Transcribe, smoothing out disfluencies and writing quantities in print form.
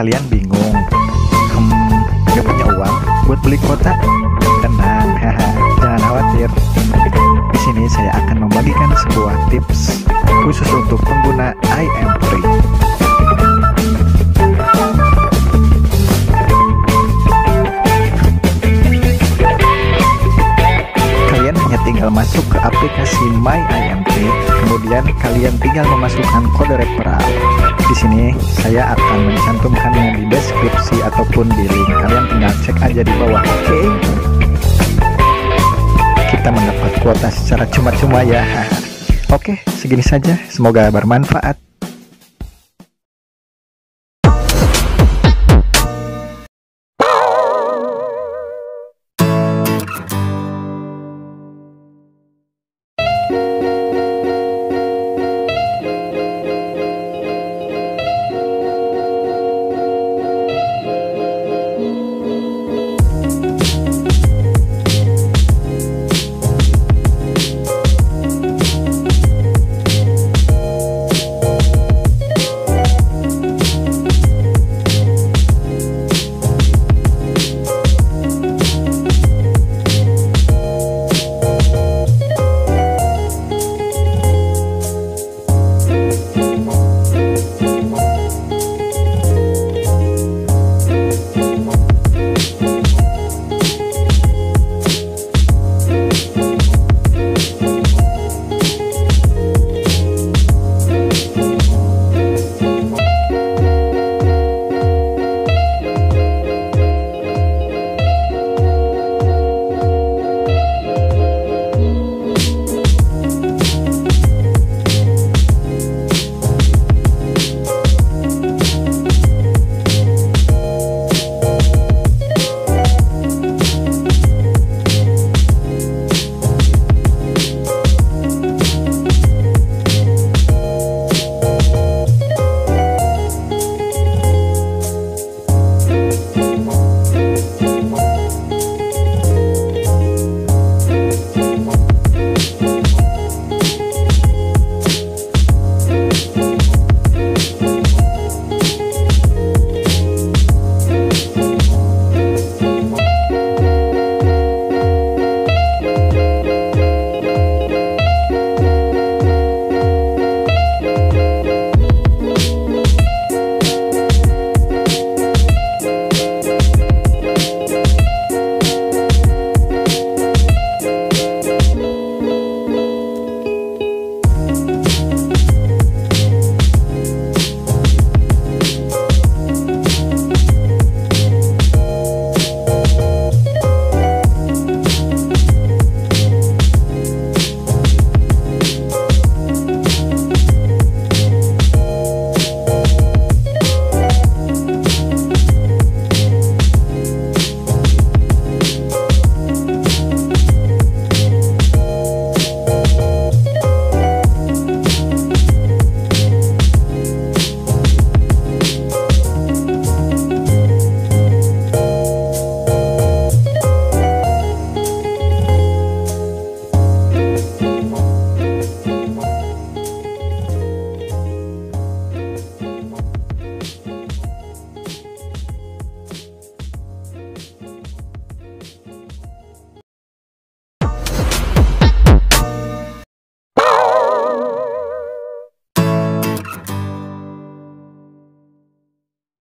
Kalian bingung? Gak punya uang buat beli kuota? Tenang, jangan khawatir. Di sini saya akan membagikan sebuah tips khusus untuk pengguna IM3. Kalian hanya tinggal masuk ke aplikasi My IM3, kemudian kalian tinggal memasukkan kode referral. Di sini saya akan mencantumkannya di deskripsi ataupun di link. Kalian tinggal cek aja di bawah. Oke? Kita mendapat kuota secara cuma-cuma ya. Oke, segini saja. Semoga bermanfaat.